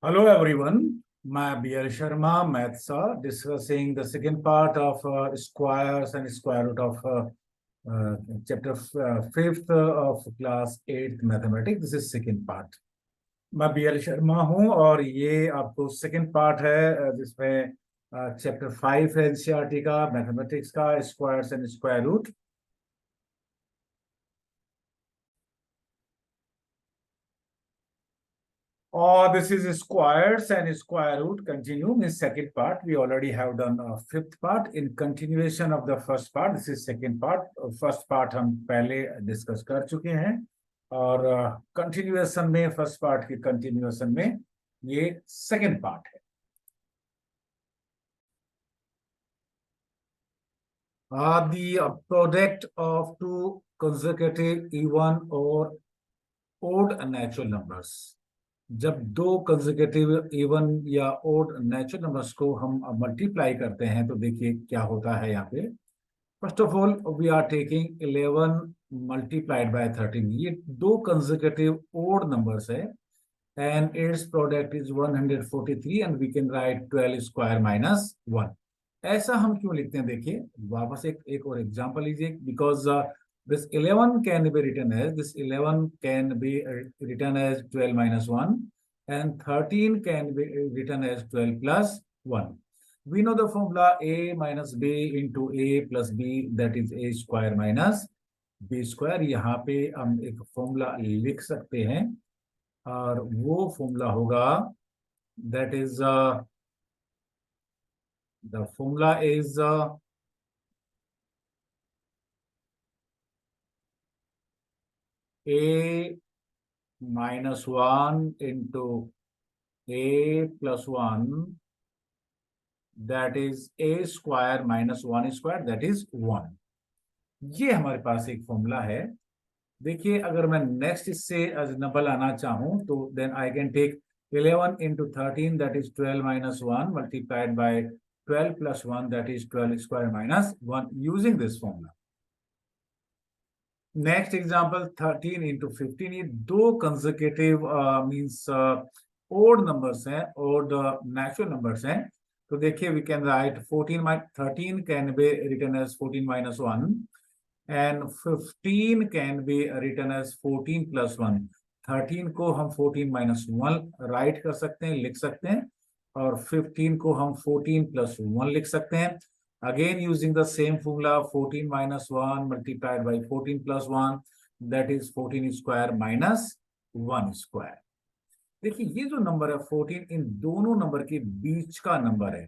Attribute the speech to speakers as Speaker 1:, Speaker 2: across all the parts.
Speaker 1: Hello everyone, मैं BL Sharma, Maths discussing the second part of squares and square root of chapter 5th of class 8th mathematics. This is second part. मैं BL Sharma हूँ और ये आपको second part है जिसमें chapter 5 है NCERT का मैथमेटिक्स का squares and square root. This is squares and square root continue in second part. We already have done a fifth part in continuation of the first part. This is second part. First part हम पहले discuss कर चुके हैं और continuation में first part की continuation में ये सेकंड पार्ट है. The product of two consecutive even or odd natural numbers. जब दो कंसेक्यूटिव इवन या ओड नेचुरल नंबर्स को हम मल्टीप्लाई करते हैं तो देखिए क्या होता है यहाँ पे. First of all we are taking 11 multiplied by 13. ये दो कंसेक्यूटिव ओड नंबर्स है and it's product is 143 and we can write 12 square minus 1. ऐसा हम क्यों लिखते हैं देखिए वापस एक और एग्जांपल लीजिए. Because this 11 can be written as 12 minus 1 and 13 can be written as 12 plus 1. We know the formula a minus b into a plus b, that is a square minus b square. यहाँ पे हम एक formula लिख सकते हैं और वो formula होगा that is the formula is a minus 1 into a plus 1, that is a square minus 1 square, that is 1. ये हमारे पास एक फॉर्मूला है. देखिए अगर मैं नेक्स्ट इससे नंबर लाना चाहूं तो then I can take 11 into 13, that is 12 minus 1 multiplied by 12 plus 1, that is 12 square minus 1, using this formula. Next example 13 into 15. ये दो कंसेक्यूटिव मींस ओड नंबर्स हैं, ओड नेचुरल नंबर्स हैं. तो देखिए we can write 13 can be written as 14 minus 1 and 15 can be written as 14 plus 1. 13 को हम 14 minus 1 right कर सकते हैं, लिख सकते हैं, और 15 को हम 14 plus 1 लिख सकते हैं. Again using the same formula, 14 minus 1 multiplied by 14 plus 1, that is 14 square minus 1 square. देखिए ये जो नंबर है 14 इन दोनों नंबर के बीच का नंबर है.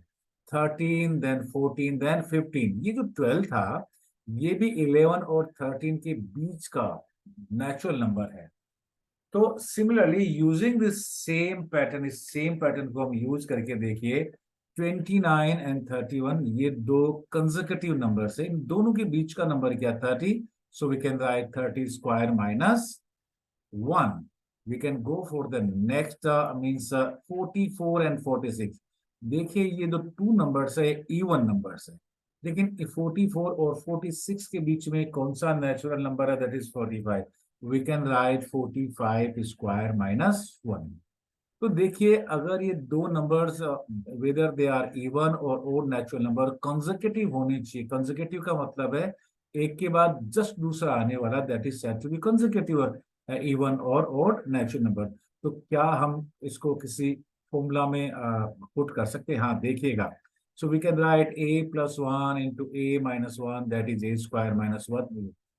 Speaker 1: 13 then 14 then 15. ये जो 12 था ये भी 11 और 13 के बीच का नेचुरल नंबर है. तो similarly using this same pattern, इस सेम पैटर्न को हम यूज करके देखिए 29 एंड 31. ये दो कंसेक्यूटिव नंबर्स है, इन दोनों के बीच का नंबर क्या 30. So we can write 30 square minus 1. We can go for the next means 44 and 46. देखिए ये जो टू नंबर्स है इवन नंबर्स है, लेकिन 44 और 46 के बीच में कौन सा नेचुरल नंबर है, that is 45. We can write 45 square minus 1. तो देखिए अगर ये दो numbers whether they are even और ओड नेचुरल नंबर कंसेक्यूटिव होने चाहिए. कंसेक्यूटिव का मतलब है एक के बाद जस्ट दूसरा आने वाला, that is said to be consecutive even और ओड नेचुरल नंबर. तो क्या हम इसको किसी फॉर्मूला में पुट कर सकते हैं? हाँ देखिएगा. So we can write a plus 1 into a minus 1, that is a square minus 1.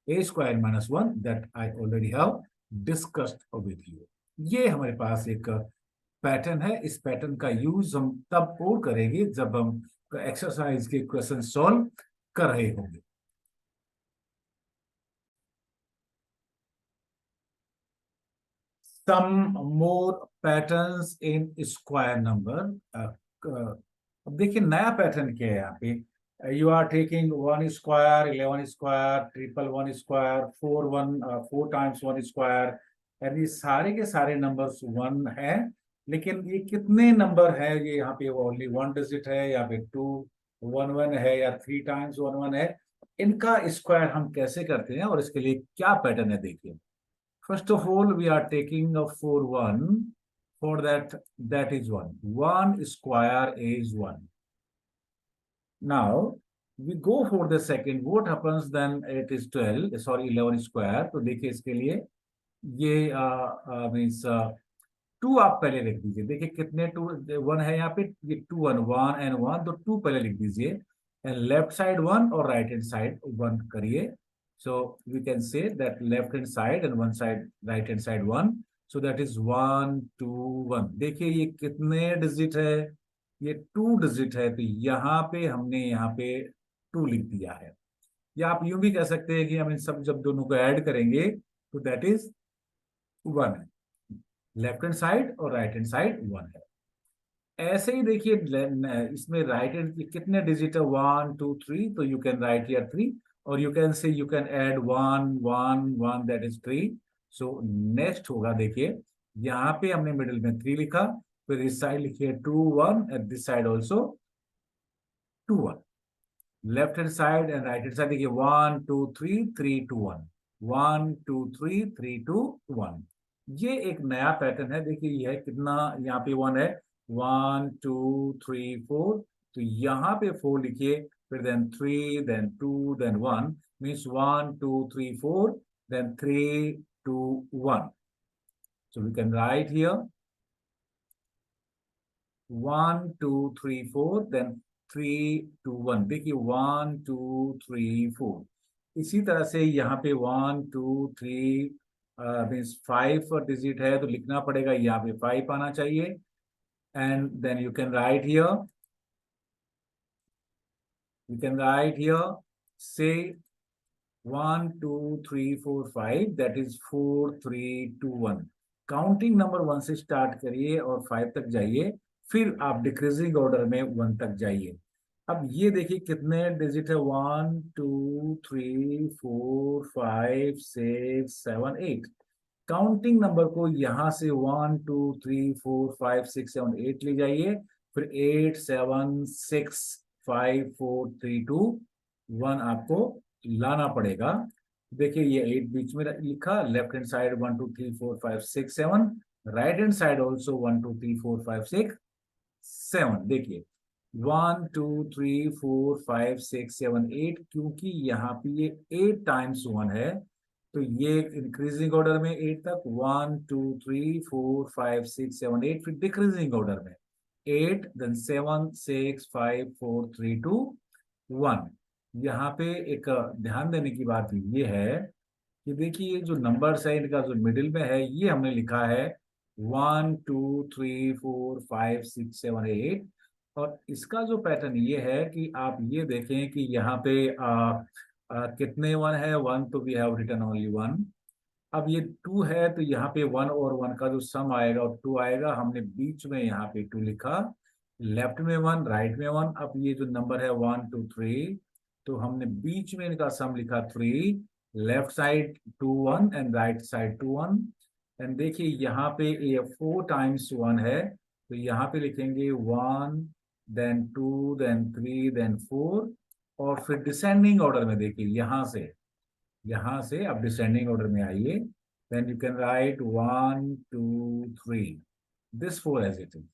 Speaker 1: a square minus 1 that I already have discussed with you. ये हमारे पास एक पैटर्न है. इस पैटर्न का यूज हम तब और करेंगे जब हम एक्सरसाइज के क्वेश्चन सॉल्व कर रहे होंगे. Some more patterns in square number. अब देखिए नया पैटर्न क्या है यहाँ पे. You are taking 1 square, 11 square, 1 square, 4 times 1 square, and ये सारे के सारे नंबर्स 1 है. लेकिन ये कितने नंबर है, ये यहाँ पे ओनली 1 डिजिट है या फिर 2 1 1 है या 3 times 1 1 है. इनका स्क्वायर हम कैसे करते हैं और इसके लिए क्या पैटर्न है देखिए. First of all we are taking 4 1 for that is 1. 1 square is 1. Now we go for the second. What happens then? It is 12, sorry 11 square. तो देखिए इसके लिए ये मीन्स 2 आप पहले लिख दीजिए. देखिए कितने 2 1 है यहाँ पे, ये 2 1 1 एंड 1, तो 2 पहले लिख दीजिए एंड लेफ्ट साइड 1 और राइट हैंड साइड 1 करिए. So we can say that left hand side and one side right hand side 1. So that is 1 2 1. देखिए ये कितने डिजिट है? ये 2 डिजिट है. तो यहाँ पे हमने यहाँ पे 2 लिख दिया है. या आप यूं भी कह सकते हैं कि हम इन सब जब दोनों को ऐड करेंगे तो दैट इज 1 है. लेफ्ट हैंड साइड और राइट हैंड साइड 1 है. ऐसे ही देखिए इसमें राइट हैंड कितने डिजिट है? 1 2 3. तो यू कैन राइट हियर 3 और you can say you can add 1 1 1, that is 3. So next होगा, देखिए यहाँ पे हमने मिडिल में 3 लिखा, फिर इस साइड लिखिए 2 1 at this side also 2 1. Left hand side and right hand side देखिए 1 2 3 3 2 1 1 2 3 3 2 1. ये एक नया पैटर्न है. देखिए यह कितना यहाँ पे 1 है. 1 2 3 4. तो यहाँ पे 4 लिखिए, फिर then 3 then 2 then 1, means 1 2 3 4 then 3 2 1. So we can write here 1 2 3 4 then 3 2 1. देखिए 1 2 3 4. इसी तरह से यहाँ पे 1 2 3 मीन्स 5 डिजिट है तो लिखना पड़ेगा, यहाँ पे 5 आना चाहिए. And then you can write here से 1 2 3 4 5, दैट इज 4 3 2 1. काउंटिंग नंबर 1 से स्टार्ट करिए और 5 तक जाइए, फिर आप डिक्रीजिंग ऑर्डर में 1 तक जाइए. अब ये देखिए कितने डिजिट है? 1 2 3 4 5 6 7 8. काउंटिंग नंबर को यहां से 1 2 3 4 5 6 7 8 ले जाइए, फिर 8 7 6 5 4 3 2 1 आपको लाना पड़ेगा. देखिए ये 8 बीच में लिखा, left hand side 1 2 3 4 5 6 7, right hand side also 1 2 3 4 5 6 7. देखिए 1 2 3 4 5 6 7 8, क्योंकि यहाँ पे ये 8 टाइम्स 1 है तो ये इंक्रीजिंग ऑर्डर में 8 तक 1 2 3 4 5 6 7 8, फिर डिक्रीजिंग ऑर्डर में 8 देन 7 6 5 4 3 2 1. यहाँ पे एक ध्यान देने की बात ये है कि देखिए ये जो नंबर्स है इनका जो मिडिल में है ये हमने लिखा है 1 2 3 4 5 6 7 8. और इसका जो पैटर्न ये है कि आप ये देखें कि यहाँ पे कितने 1 है? 1, तो वी हैव रिटन ओनली 1. अब ये 2 है तो यहाँ पे 1 और 1 का जो सम आएगा और 2 आएगा. हमने बीच में यहाँ पे 2 लिखा, लेफ्ट में 1 राइट में 1. अब ये जो नंबर है 1 2 3, तो हमने बीच में इनका सम लिखा 3, left side 2 1 and right side 2 1. And देखिए यहाँ पे ये 4 टाइम्स 1 है तो यहाँ पे लिखेंगे 1 देन 2 देन 3 देन 4. और फिर डिसेंडिंग ऑर्डर में देखिए यहाँ से आप डिसेंडिंग ऑर्डर में आइए, then you can write 1 2 3, this 4 as it is.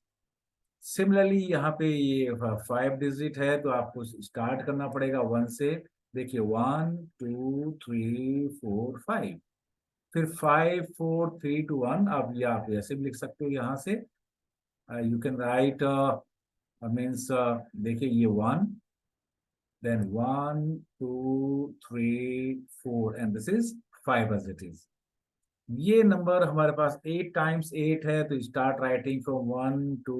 Speaker 1: Similarly यहाँ पे ये 5 डिजिट है तो आपको स्टार्ट करना पड़ेगा 1 से. देखिए 1 2 3 4 5, फिर 5 4 3 2 1. आप ऐसे भी लिख सकते हो यहाँ से. यू कैन राइट मीन्स देखिए ये 1 then 1 2 3 4 and this is 5 as it is. ये नंबर हमारे पास 8 टाइम्स 8 है तो स्टार्ट राइटिंग फ्रॉम 1 2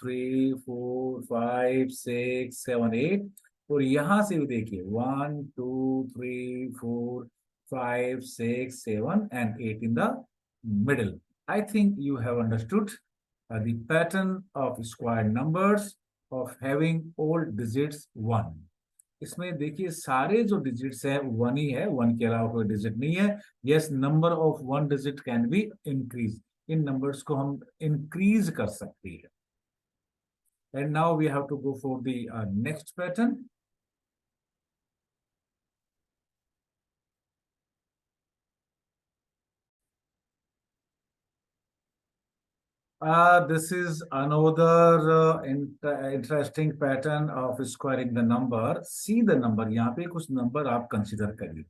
Speaker 1: 3 4 5 6 7 8. और यहां से भी देखिए 1 2 3 4 5 6 7 and 8 in the middle. I think you have understood the pattern of square numbers of having all digits 1. इसमें देखिए सारे जो डिजिट्स हैं 1 ही है, 1 के अलावा कोई डिजिट नहीं है. Yes, number of 1 digit can be increase. इन नंबर्स को हम इंक्रीज कर सकते हैं. And now we have to go for the next pattern. This is another interesting pattern of squaring the number. See the number, यहाँ पे कुछ number आप कंसिडर करिए।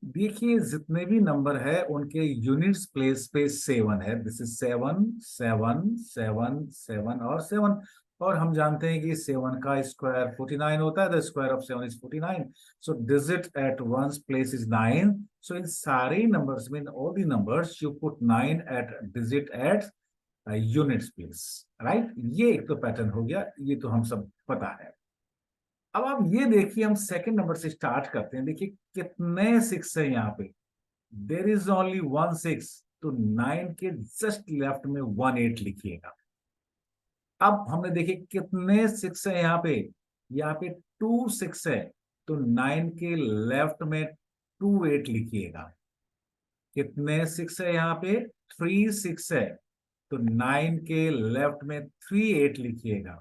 Speaker 1: देखिए जितने भी नंबर है उनके यूनिट्स प्लेस पे 7 है। दिस इज 7 7 7 7 और 7। और हम जानते हैं कि 7 का स्क्वायर 49 होता है। The square of 7 is 49। So digit at ones place is 9। So इन सारे नंबर्स में, all the numbers, you put 9 at digit at units place, right. ये एक तो पैटर्न हो गया, ये तो हम सब पता है। अब आप ये देखिए, हम सेकंड नंबर से स्टार्ट करते हैं। देखिए कितने 6 है यहाँ पे। देर इज ओनली 1 6, तो 9 के जस्ट लेफ्ट में 1 8 लिखिएगा। अब हमने देखिए कितने 6 है यहाँ पे। यहाँ पे 2 6 है, तो 9 के लेफ्ट में 2 8 लिखिएगा। कितने 6 है यहाँ पे? 3 6 है, तो 9 के लेफ्ट में 3 8 लिखिएगा।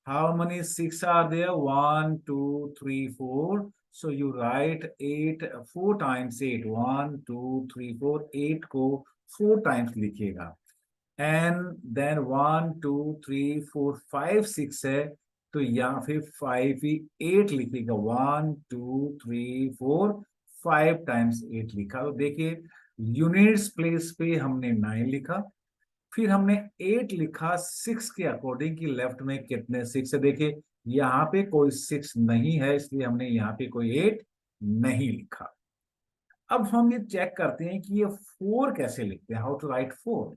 Speaker 1: How many 6 are there? 1 2 3 4. So you write 8 4 times 8. 1 2 3 4, 8 को 4 times लिखिएगा। And then 1 2 3 4 5 6 है, तो यहाँ पे 5 ही 8 लिखिएगा। 1 2 3 4 5 times 8 लिखा। तो देखिए यूनिट्स प्लेस पे हमने 9 लिखा, फिर हमने 8 लिखा 6 के अकॉर्डिंग कि लेफ्ट में कितने 6 है। देखिए यहाँ पे कोई 6 नहीं है, इसलिए हमने यहाँ पे कोई 8 नहीं लिखा। अब हम ये चेक करते हैं कि ये 4 कैसे लिखते हैं, हाउ टू राइट 4।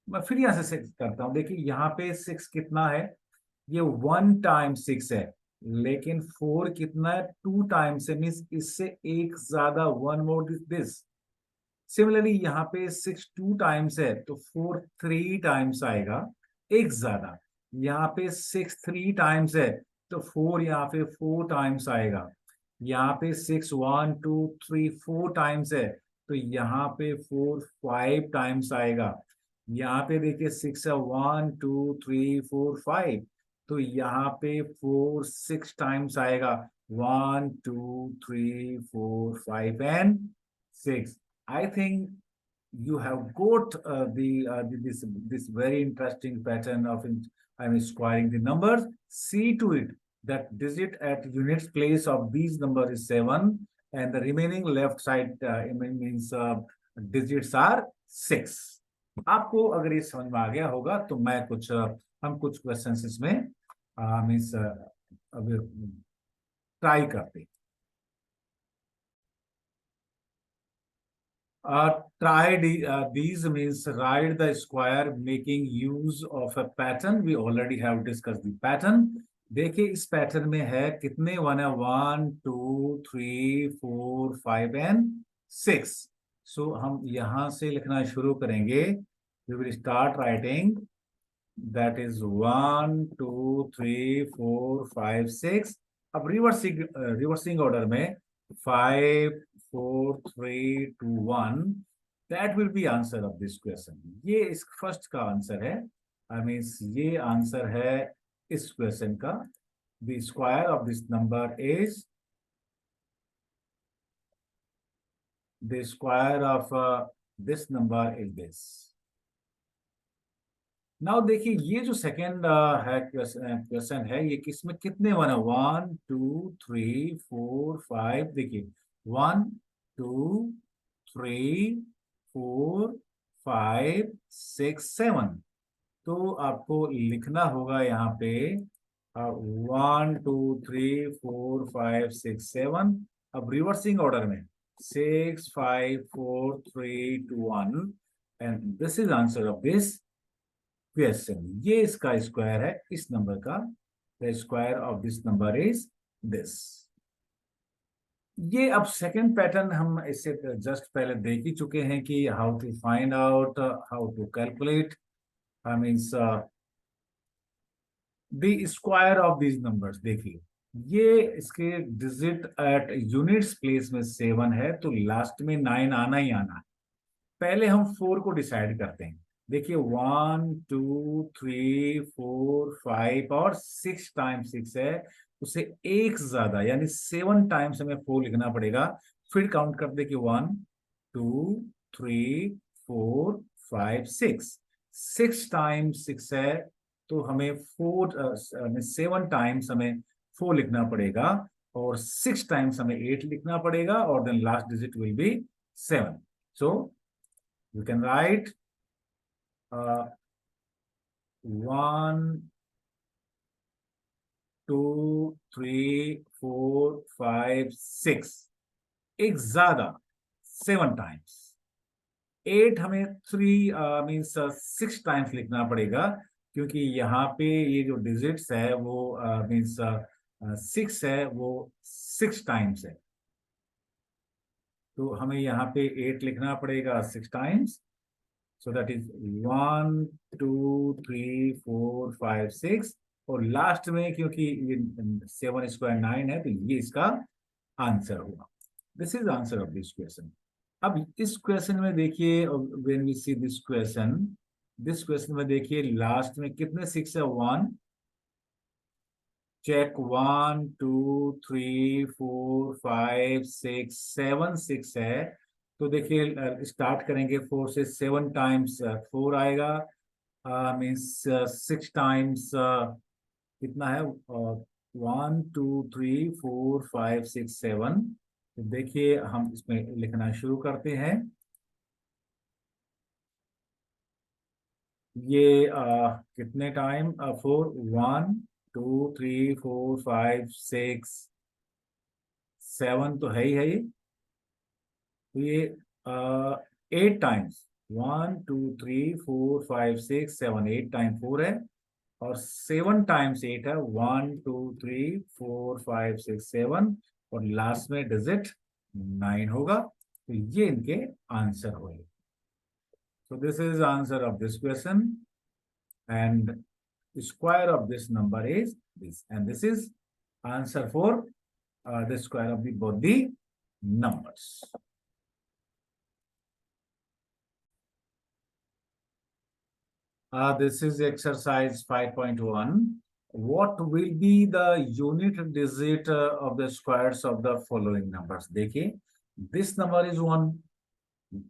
Speaker 1: मैं फिर यहाँ से 6 करता हूँ। देखिए यहाँ पे 6 कितना है? ये 1 टाइम्स 6 है, लेकिन 4 कितना है? 2 टाइम्स है, मीन्स इससे एक ज्यादा, 1 मोर दिस। सिमिलरली यहाँ पे 6 2 टाइम्स है, तो 4 3 टाइम्स आएगा, एक ज्यादा। यहाँ पे 6 3 टाइम्स है, तो 4 यहाँ पे 4 टाइम्स आएगा। यहाँ पे 6 1 2 3 4 टाइम्स है, तो यहाँ पे 4 5 टाइम्स आएगा। यहाँ पे देखिए 6 है, 1 2 3 4 5, तो यहाँ पे 4 6 टाइम्स आएगा। 1 2 3 4 5 and 6। I think you have got this very interesting pattern of squaring the numbers. See to it that digit at units place of these numbers is 7, and the remaining left side means digits are 6. आपको अगर ये समझ में आ गया होगा तो मैं कुछ हम कुछ क्वेश्चंस इसमें मीन्स अभी ट्राई करते हैं। These means write the square making use of a pattern. We already have discussed the pattern. देखिए इस पैटर्न में है कितने 1 है? 1 2 3 4 5 एंड 6। सो हम यहां से लिखना शुरू करेंगे। We will start writing, that is 1 2 3 4 5 6। अब रिवर्सिंग ऑर्डर में 5 4 3 2 1, that will be answer of this question। ये इस फर्स्ट का आंसर है। आई मीन ये आंसर है इस क्वेश्चन का। The square of this number is the square of this number is this. Now देखिए ये जो सेकेंड है क्वेश्चन है, ये किसमें कितने 1 है? 1 2 3 4 5। देखिए 1 2 3 4 5 6 7। तो आपको लिखना होगा यहाँ पे 1 2 3 4 5 6 7। अब रिवर्सिंग ऑर्डर में 6 5 4 3 2 1, and this is answer of this question. ये इसका स्क्वायर है इस नंबर का। The square of this number is this. ये अब सेकंड पैटर्न हम इससे जस्ट पहले देख ही चुके हैं कि how to find out, how to calculate I means the square of these numbers. देखिए ये इसके डिजिट एट यूनिट्स प्लेस में 7 है, तो लास्ट में 9 आना ही आना है। पहले हम 4 को डिसाइड करते हैं। देखिए 1 2 3 4 5 और 6 टाइम्स 6 है, उसे एक ज्यादा यानी 7 टाइम्स हमें 4 लिखना पड़ेगा। फिर काउंट कर दे कि 1 2 3 4 5 6। 6 टाइम्स 6 है, तो हमें 7 टाइम्स हमें 4 लिखना पड़ेगा, और 6 टाइम्स हमें 8 लिखना पड़ेगा, और then last digit will be 7. So you can write 1 2 3 4 5 6, एक ज्यादा 7 टाइम्स. 8 हमें 3 मीन्स 6 टाइम्स लिखना पड़ेगा, क्योंकि यहाँ पे ये जो डिजिट्स है वो मीन्स 6 है, वो 6 टाइम्स है. तो हमें यहाँ पे 8 लिखना पड़ेगा 6 टाइम्स. सो दैट इज 1 2 3 4 5 6, और लास्ट में क्योंकि ये 7 स्क्वायर 9 है, तो ये इसका आंसर होगा. This is answer of this question. अब इस क्वेश्चन में देखिए, when we see this question में देखिए लास्ट में कितने 6 है. 1, चेक 1 2 3 4 5 6 7 6 है. तो देखिए स्टार्ट करेंगे 4 से. 7 टाइम्स 4 आएगा, मीन्स 6 टाइम्स कितना है. 1 2 3 4 5 6 7. तो देखिए हम इसमें लिखना शुरू करते हैं. ये कितने टाइम 4 1 2 3 4 5 6 7 तो है ही है ये. तो ये 8 टाइम्स 1 2 3 4 5 6 7 8 टाइम 4 है, और 7 टाइम्स 8 है. 1 2 3 4 5 6 7, और लास्ट में डिजिट 9 होगा. तो ये इनके आंसर होंगे. So this is answer of this question, and the square of this number is this, and this is answer for the square of both the numbers. This is exercise 5.1. What will be the unit digit of the squares of the following numbers? देखिए, this number is 1,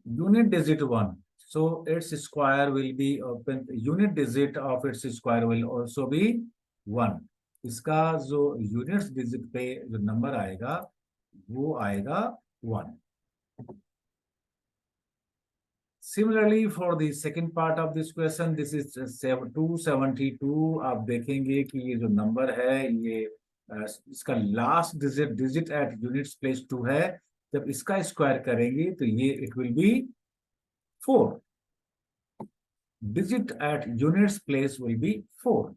Speaker 1: unit digit 1. So its square will be open. Unit digit of its square will also be 1. इसका जो units digit पे जो number आएगा वो आएगा 1. Similarly, for the second part of this question, this is 272. आप देखेंगे कि ये जो number है ये इसका last digit at units place 2 है. जब इसका square करेंगे तो ये it will be 4. Digit at units place will be 4.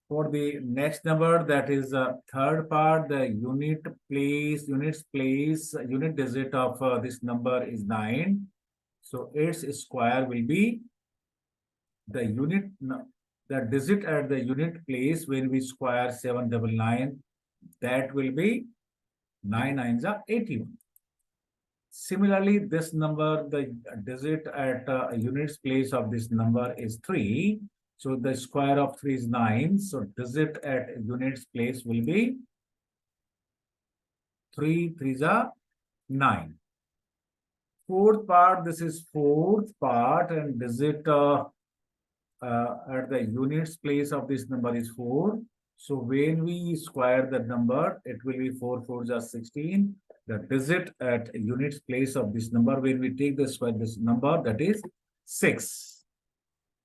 Speaker 1: For the next number, that is the third part, the unit digit of this number is 9. So its square will be the digit at the unit place when we square 799, that will be 9 9s are 81. Similarly, this number, the digit at units place of this number is 3. So the square of 3 is 9. So digit at units place will be 3 3s are 9. Fourth part, this is fourth part, and digit at the units place of this number is 4. So when we square the number, it will be 4 4s are 16. The digit at units place of this number, when we take the square this number, that is 6.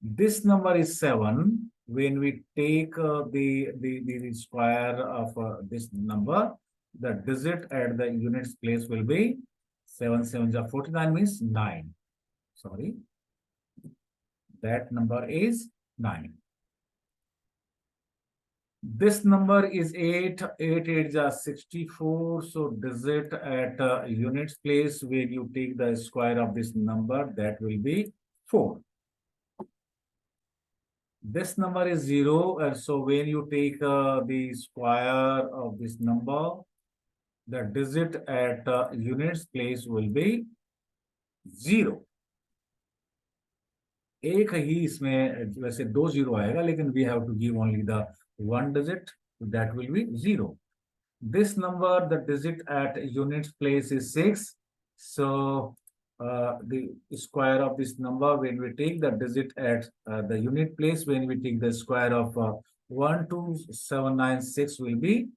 Speaker 1: This number is 7. When we take the square of this number, the digit at the units place will be 7 7s are 49, means 9. Sorry, that number is 9. This number is 8. 8 8s are 64. So digit at units place when you take the square of this number, that will be 4. This number is 0, and so when you take the square of this number, the digit at units place will be 0. एक ही इसमें वैसे 2 0 आएगा, लेकिन we have to give only the one digit, that will be 0. This number, the digit at units place is 6. So the square of this number when we take the digit at the unit place. When we take the square of 12796 will be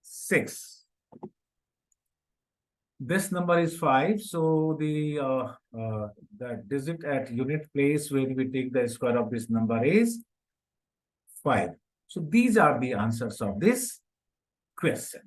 Speaker 1: 6. This number is 5, so the digit at unit place when we take the square of this number is 5. So these are the answers of this question.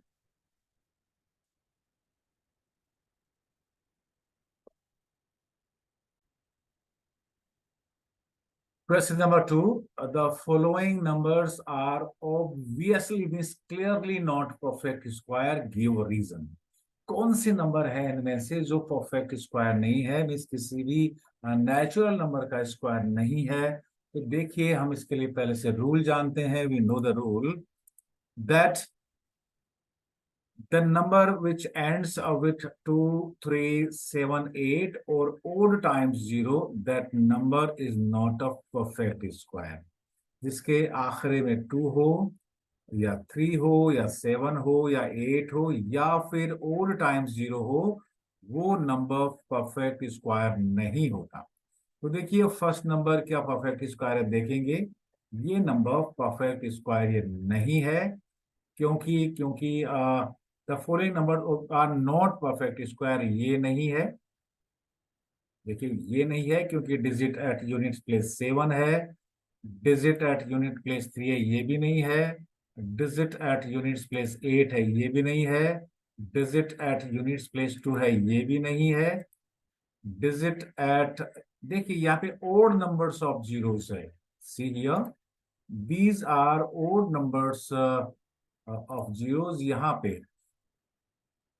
Speaker 1: Question number 2, the following numbers are obviously means clearly not perfect square, give a reason. कौन से number है इनमें से जो perfect square नहीं है, means किसी भी नेचुरल नंबर का स्क्वायर नहीं है? तो देखिए, हम इसके लिए पहले से रूल जानते हैं. We know the rule that the number which ends with 2, 3, 7, 8 or odd times 0, that number is not a perfect square. जिसके आखिरी में 2 हो या 3 हो या 7 हो या 8 हो या फिर odd times 0 हो, वो नंबर परफेक्ट स्क्वायर नहीं होता. तो देखिए, फर्स्ट नंबर क्या परफेक्ट स्क्वायर है देखेंगे. ये नंबर परफेक्ट स्क्वायर ये नहीं है. क्योंकि the following number are not perfect square, ये नहीं है. देखिए, ये नहीं है क्योंकि डिजिट एट यूनिट प्लेस 7 है, डिजिट एट यूनिट प्लेस 3 है, ये भी नहीं है. डिजिट एट यूनिट प्लेस 8 है, ये भी नहीं है. डिजिट एट यूनिट प्लेस 2 है, ये भी नहीं है. डिजिट एट, देखिए यहाँ पे ओड नंबर्स ऑफ जीरोस है. See here, these are odd numbers of zeros. यहाँ पे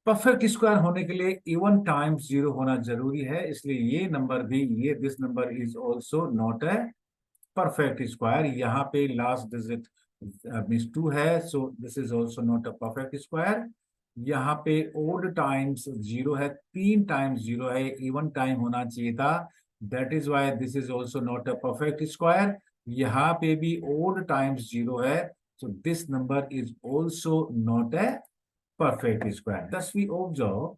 Speaker 1: परफेक्ट स्क्वायर होने के लिए इवन टाइम्स 0 होना जरूरी है, इसलिए ये नंबर भी, ये this number is also not a perfect square. यहाँ पे लास्ट डिजिट मींस 2 है, so this is also not a perfect square. यहाँ पे ओड टाइम्स 0 है, 3 टाइम्स 0 है, इवन टाइम होना चाहिए था. That is why this is also not a perfect square. यहाँ पे भी ओड टाइम्स 0 है, so this number is also not a perfect square. Thus we observe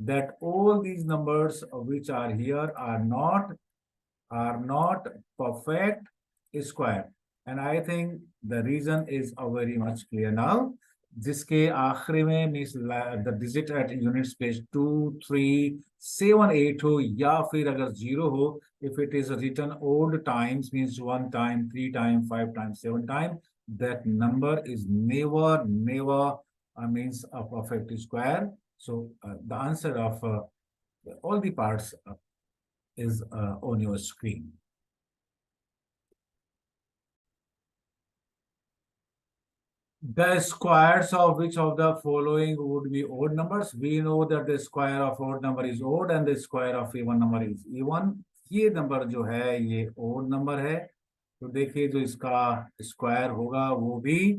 Speaker 1: that all these numbers which are here are not perfect square, and I think the reason is very much clear now. जिसके आखिरी में means the digit at unit place 2, 3, 7, 8 हो या फिर अगर 0 हो, if it is written odd times means 1 time, 3 time, 5 time, 7 time, that number is never means a perfect square. So the answer of all the parts is on your screen. The squares of which of the following would be odd numbers? We know that the square of odd number is odd and the square of even number is even. ये number जो है ये odd number है. तो देखिए, जो इसका square होगा वो भी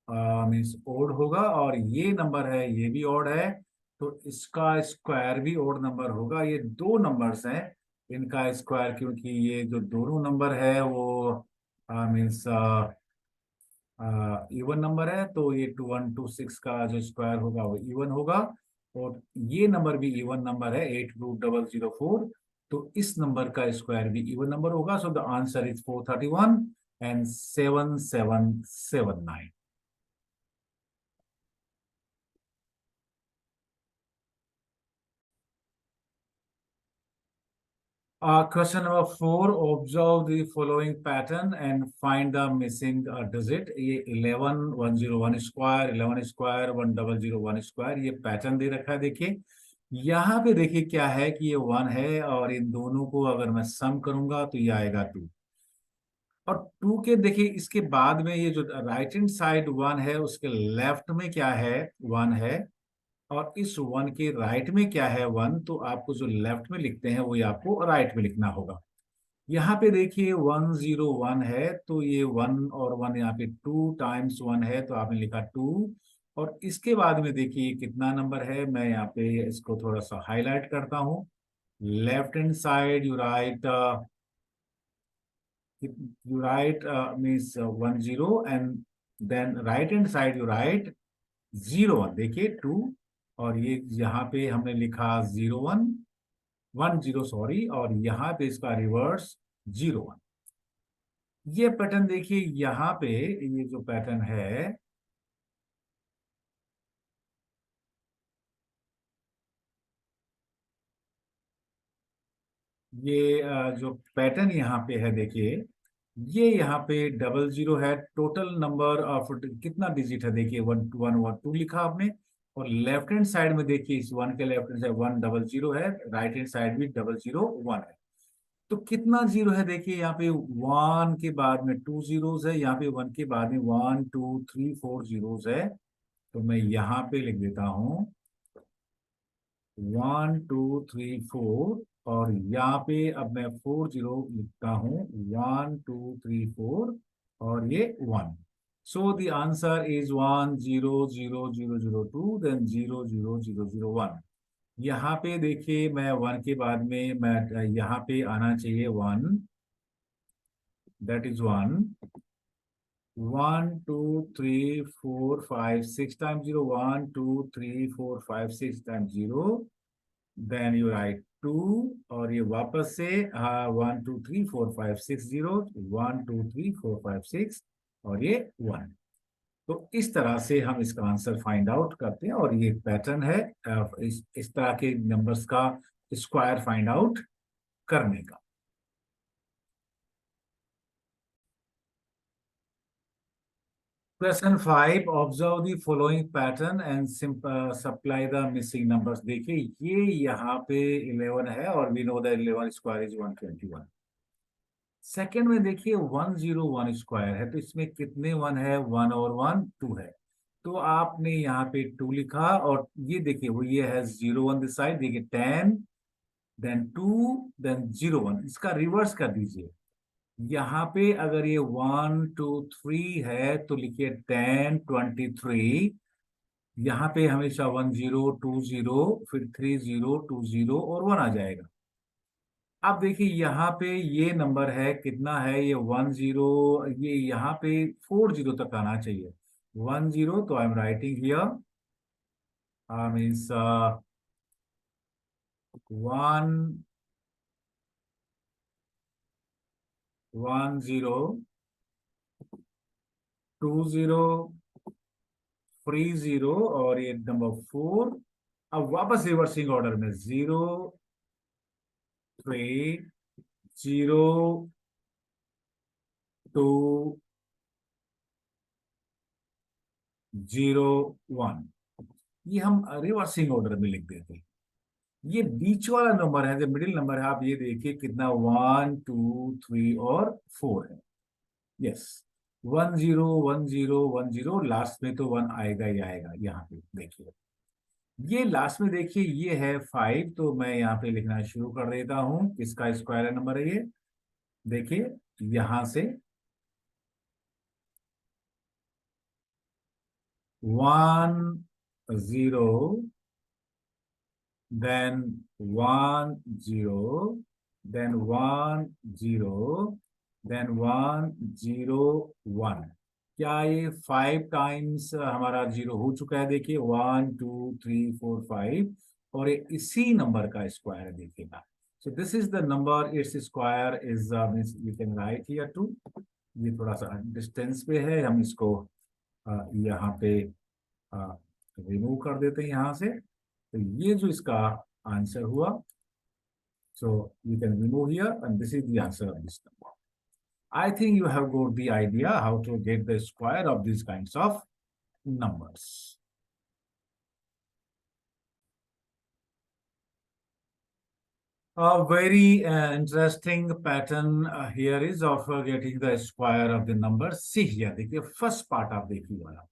Speaker 1: मीन्स ओड होगा, और ये नंबर है ये भी ओड है, तो इसका स्क्वायर भी ओड नंबर होगा. ये दो नंबर्स हैं, इनका स्क्वायर, क्योंकि ये जो दोनों नंबर है वो मीन्स इवन नंबर है, तो ये 2126 का जो स्क्वायर होगा वो इवन होगा. और ये नंबर भी इवन नंबर है 8,004, तो इस नंबर का स्क्वायर भी इवन नंबर होगा. सो the answer is 431 and 7779. Question number 4, observe the following pattern and find the missing digit. ये 11 101 स्क्वायर, 11 स्क्वायर, 1001 स्क्वायर, ये पैटर्न दे रखा है. देखिए, यहाँ पे देखिए क्या है कि ये 1 है, और इन दोनों को अगर मैं सम करूंगा तो ये आएगा 2. और 2 के देखिए इसके बाद में ये जो राइट हैंड साइड 1 है, उसके लेफ्ट में क्या है, 1 है, और इस 1 के राइट में क्या है, 1. तो आपको जो लेफ्ट में लिखते हैं वही आपको राइट में लिखना होगा. यहाँ पे देखिए 101 है, तो ये 1 और 1 यहाँ पे 2 टाइम्स 1 है, तो आपने लिखा 2. और इसके बाद में देखिए कितना नंबर है, मैं यहाँ पे इसको थोड़ा सा हाईलाइट करता हूँ. Left hand side you write means 10, and then right hand side you write 01. देखिए 2, और ये यहाँ पे हमने लिखा 01. 10 सॉरी, और यहाँ पे इसका रिवर्स 01। ये पैटर्न देखिए यहाँ पे, ये जो पैटर्न है, ये जो पैटर्न यहाँ पे है देखिए, ये यहाँ पे 00 है। टोटल नंबर ऑफ कितना डिजिट है देखिए, 1 1 1 2 लिखा आपने, और लेफ्ट हैंड साइड में देखिए इस वन के लेफ्ट हैंड साइड 100 है, राइट हैंड साइड भी 001 है। तो कितना जीरो है देखिए, यहाँ पे 1 के बाद में 2 जीरोस है, यहाँ पे 1 के बाद में 1 2 3 4 जीरोस है। तो मैं यहाँ पे लिख देता हूँ 1 2 3 4, और यहाँ पे अब मैं 40 लिखता हूँ, 1 2 3 4, और ये 1। So the answer is 1 0 0 0 0 2, then 0 0 0 0 1। यहाँ पे देखिए मैं 1 के बाद में मैं यहाँ पे आना चाहिए 1, that is 1। 1 2 3 4 5 6 times 0, 1 2 3 4 5 6 times 0, then you write 2, और ये वापस से 1 2 3 4 5 6 0, 1 2 3 4 5 6, और ये 1। तो इस तरह से हम इसका आंसर फाइंड आउट करते हैं, और ये पैटर्न है इस तरह के नंबर्स का स्क्वायर फाइंड आउट करने का। Question 5, observe the following pattern and supply the missing numbers। देखिए ये यहाँ पे 11 है, और we know that 11 square is 121। Second में देखिए 101 स्क्वायर है, तो इसमें कितने 1 है, 1 और 1 2 है। तो आपने यहाँ पे 2 लिखा, और ये देखिए वो ये है 01 दिस साइड, देखिए 10, देन 2, देन 01, इसका रिवर्स कर दीजिए। यहाँ पे अगर ये 1 2 3 है तो लिखिए 10 23। यहाँ पे हमेशा 10 20, फिर 30 20 और 1 आ जाएगा। अब देखिए यहाँ पे ये नंबर है कितना है, ये 10, ये यहाँ पे 40 तक आना चाहिए। 10, तो I am writing here means 1 1 0 20 30, और ये नंबर 4। अब वापस रिवर्सिंग ऑर्डर में 0 3 0 2 0 1, ये हम रिवर्सिंग ऑर्डर में लिख देते हैं। ये बीच वाला नंबर है, जो मिडिल नंबर है, आप ये देखिए कितना 1 2 3 और 4 है। यस, 10 10 10, लास्ट में तो 1 आएगा ही आएगा। यहाँ पे देखिए ये लास्ट में देखिए ये है 5, तो मैं यहाँ पे लिखना शुरू कर देता हूँ। किसका स्क्वायर नंबर है ये, देखिए यहां से 1 0, then 1 0, then 1 0, then 1 0 1। क्या ये 5 टाइम्स हमारा 0 हो चुका है? देखिए 1 2 3 4 5, और ये इसी नंबर का स्क्वायर है देखिएगा। So this is the number, its square is means you can write here 2। ये थोड़ा सा डिस्टेंस पे है, हम इसको यहाँ पे रिमूव कर देते हैं यहाँ से। तो ये जो इसका आंसर हुआ, so you can remove here, and this is the answer of this number। I think you have got the idea how to get the square of these kinds of numbers। A very interesting pattern here is of getting the square of the number। See here, देखिए first part आप देखिए वाला,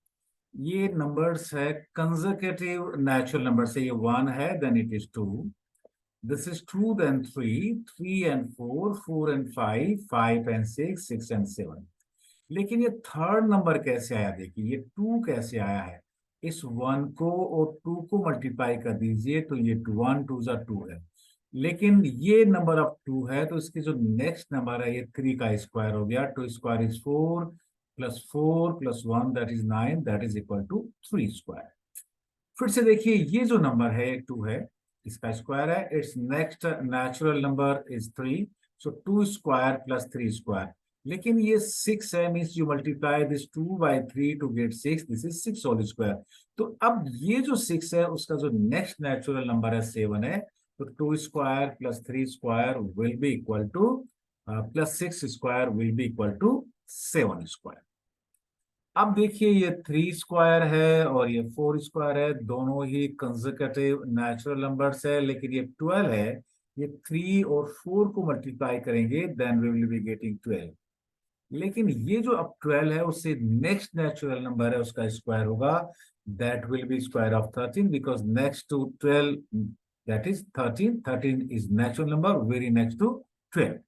Speaker 1: ये numbers है conservative natural number से। ये 1 है, then it is 2, this is 2, then 3, 3 and 4, 4 and 5, 5 and 6, 6 and 7। लेकिन ये थर्ड नंबर कैसे आया देखिए, ये 2 कैसे आया है। इस 1 को और 2 को मल्टीप्लाई कर दीजिए तो ये 1 2 जा 2 है। लेकिन ये नंबर अब 2 है, तो इसके जो नेक्स्ट नंबर है ये 3 का स्क्वायर हो गया। 2 square is 4, +4 +1 that is 9, that is equal to 3 square. फिर से देखिए ये जो नंबर है 2 है, इसका स्क्वायर है. Its next natural number is 3. So 2 square plus 3 square. लेकिन ये 6 है, means you multiply this 2 by 3 to get 6. This is 6 whole square. तो अब ये जो 6 है उसका जो नेक्स्ट नेचुरल नंबर है 7 है. तो 2 square plus 3 square will be equal to plus 6 square will be equal to 7 square. अब देखिए ये 3 स्क्वायर है और ये 4 स्क्वायर है, दोनों ही कंसेक्यूटिव नेचुरल नंबर्स है. लेकिन ये 12 है, ये 3 और 4 को मल्टीप्लाई करेंगे then we will be getting 12. लेकिन ये जो अब 12 है उससे नेक्स्ट नेचुरल नंबर है उसका स्क्वायर होगा. That will be square of 13 because next to 12 that is 13. 13 is natural number very next to 12.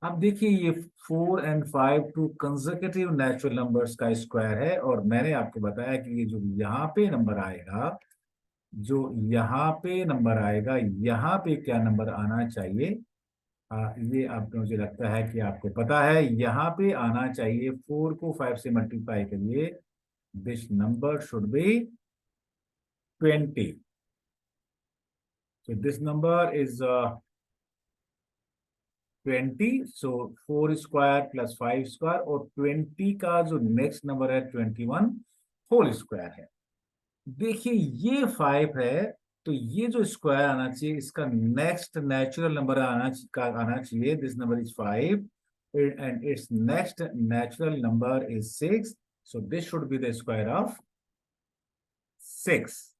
Speaker 1: अब देखिए ये 4 and 5 two consecutive natural numbers का स्क्वायर है. और मैंने आपको बताया कि ये जो यहाँ पे नंबर आएगा, जो यहाँ पे नंबर आएगा, यहाँ पे क्या नंबर आना चाहिए, ये अब मुझे लगता है कि आपको पता है. यहाँ पे आना चाहिए 4 को 5 से मल्टीप्लाई करिए. This number should be 20. so this number is 20. So 4 square plus 5 square और 20 का जो नेक्स्ट नंबर है 21 होल स्क्वायर है. देखिए ये 5 है, तो ये जो स्क्वायर आना चाहिए इसका नेक्स्ट नेचुरल नंबर आना चाहिए. This number is 5 and its next natural number is 6. So this should be the square of 6.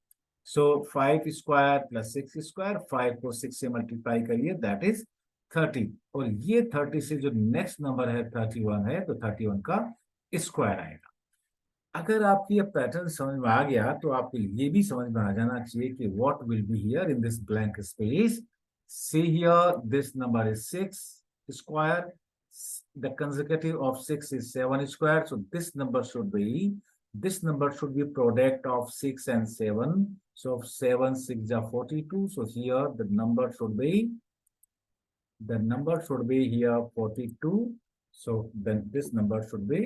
Speaker 1: So 5 square plus 6 square, 5 को 6 से मल्टीप्लाई करिए, दैट इज 30. और ये 30 से जो नेक्स्ट नंबर है 31 है, तो 31 का स्क्वायर आएगा. अगर आपको ये पैटर्न समझ में आ गया तो आपको ये भी समझ में आ जाना चाहिए कि what will be here in this blank space. See here this number is 6 square. The consecutive of 6 is 7 square. So this number should be product of 6 and 7. So 7 6 are 42. So here the number should be here 42. So then this number should be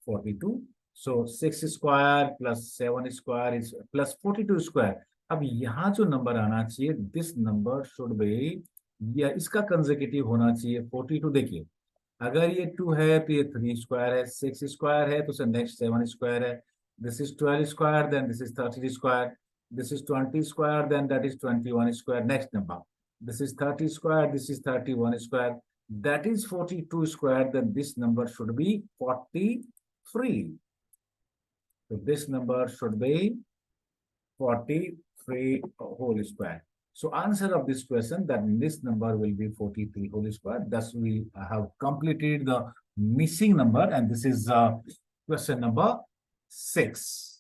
Speaker 1: 42. So 6 square plus 7 square is plus 42 square. अब यहाँ जो number आना चाहिए, this number should be, या इसका consecutive होना चाहिए 42. देखिए अगर ये 2 है तो ये 3 स्क्वायर है, 6 स्क्वायर है तो नेक्स्ट 7 स्क्वायर है. This is 12 square, then this is 30 square. This is 20 square, then that is 21 square. Next number, this is 30 square, this is 31 square, that is 42 square. Then this number should be 43. So this number should be 43 whole square. So answer of this question, that this number will be 43 whole square. Thus we have completed the missing number, and this is question number 6.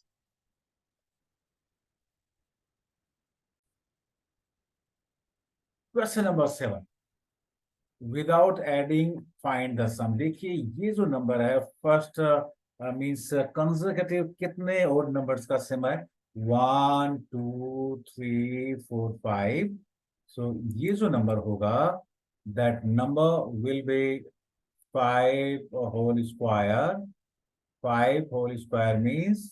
Speaker 1: Question number 7. Without adding find the sum. देखिए ये जो number है first means consecutive कितने और numbers का सम है, 1 2 3 4 5. सो ये जो नंबर होगा that number will be 5 whole square. 5 whole square means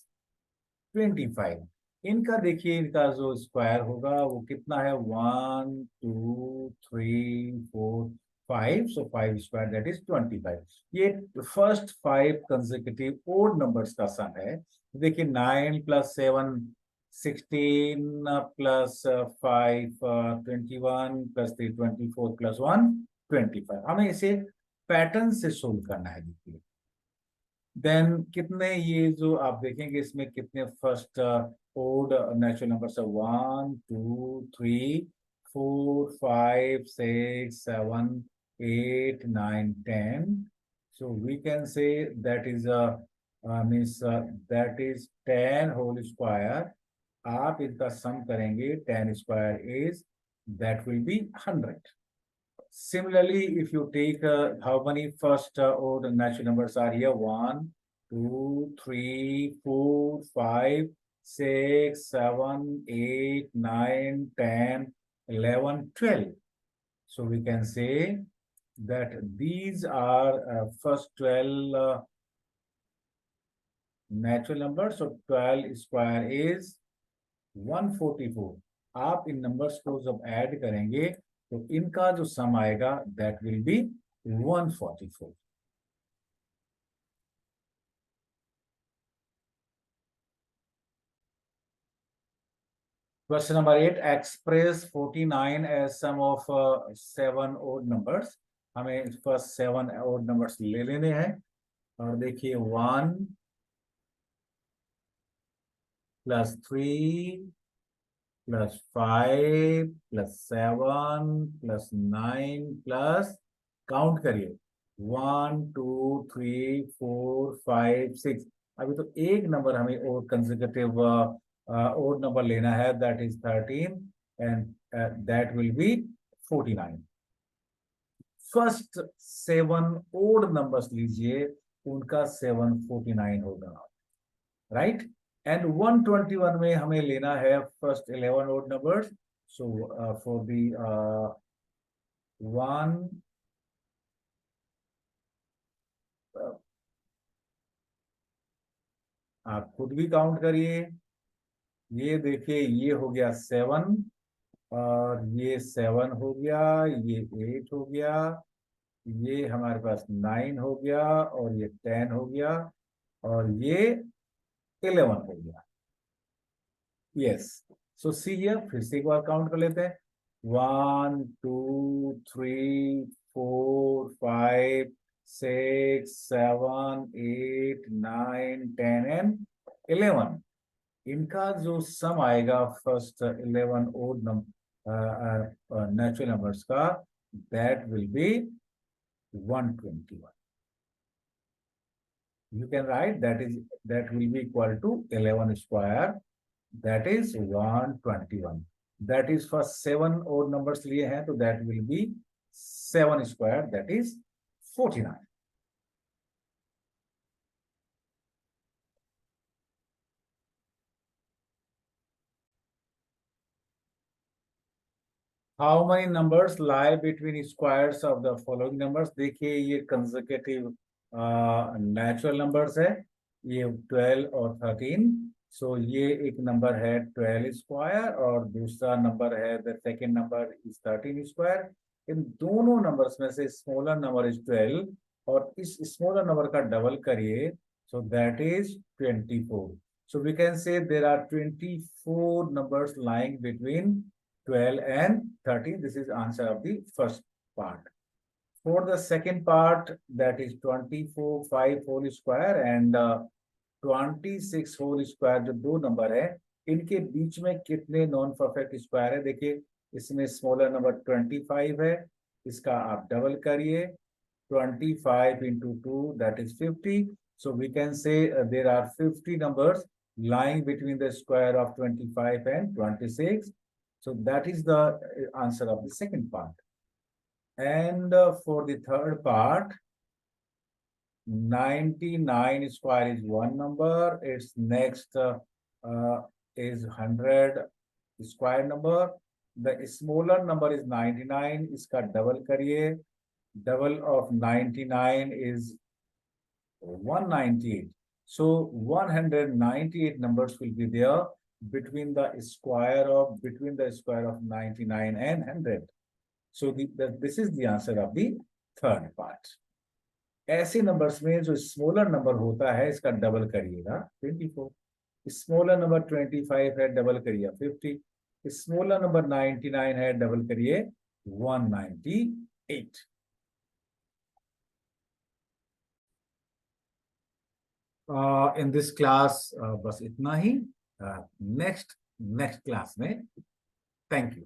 Speaker 1: 25. इनका देखिए इनका जो स्क्वायर होगा वो कितना है, 1 2 3 4 5. सो 5 स्क्वायर दैट इज 25. ये फर्स्ट 5 कंसेक्यूटिव ओड नंबर्स का सम है. देखिए 9 प्लस 7 16 प्लस 5 21 प्लस 3 24 प्लस 1 25. हमें इसे पैटर्न से सोल्व करना है. देखिए देन कितने, ये जो आप देखेंगे इसमें कितने फर्स्ट ओड नेचुरल नंबर्स है, 1 2 3 4 5 6 7 8 9 10. So we can say that is that is 10 whole square. आप इनका सम करेंगे, 10 square is that will be 100. Similarly, if you take how many first odd natural numbers are here, 1 2 3 4 5 6 7 8 9 10 11 12. So we can say that these are first 12 natural numbers. So 12 square is 144. आप इन numbers को जब add करेंगे तो इनका जो सम आएगा that will B 144। Question number 8, express 49 as sum of 7 odd numbers। हमें first 7 odd numbers ले लेने हैं और देखिए 1 plus 3 plus 5 plus 7 plus 9 plus count करिए 1 2 3 4 5 6। अभी तो एक नंबर हमें और कंसेक्यूटिव और नंबर लेना है that is 13 and that will be 49। First 7 odd numbers लीजिए, उनका 749 होगा, राइट। एंड 121 में हमें लेना है first 11 odd numbers। So for the 1 आप खुद भी काउंट करिए। ये देखिए ये हो गया 7 और ये 7 हो गया, ये 8 हो गया, ये हमारे पास 9 हो गया और ये 10 हो गया और ये 11 हो गया। यस, सो सी हियर, फिर से एक बार काउंट कर लेते हैं 1 2 3 4 5 6 7 8 9 10 एंड 11। इनका जो सम आएगा फर्स्ट 11 ओड नेचुरल नंबर्स का that will B 121। You can write that will be equal to 11 square, that is 121। that is for 7 odd numbers लिए हैं तो that will be 7 square, that is 49। How many numbers lie between squares of the following numbers? देखिए ये consecutive natural numbers है, ये 12 और 13। सो ये एक नंबर है 12 स्क्वायर और दूसरा नंबर है the second number is 13 square. इन दोनों नंबर्स में से स्मॉलर नंबर इज 12 और इस स्मॉलर नंबर का डबल करिए, so that is 24। So we can say there are 24 numbers lying between 12 and 13। This is answer of the first part। For the second part, that is 24 5 whole square and 26 whole square, जो दो number है इनके बीच में कितने non perfect square है। देखिए इसमें smaller number 25 है, इसका आप डबल करिए 25 into 2 that is 50। So we can say there are 50 numbers lying between the square of 25 and 26। So that is the answer of the second part। And for the third part, 99 square is one number. Its next is 100 square number। The smaller number is 99। इसका double करिए, double of 99 is 198। So 198 numbers will be there between the square of 99 and 100। So this is the answer of the third part। ऐसे numbers में जो smaller number होता है इसका double करिएगा 24। Smaller number 25 है, डबल करिए 50। स्मॉलर नंबर 99 है, डबल करिए 198। इन दिस क्लास बस इतना ही। नेक्स्ट क्लास में, थैंक यू।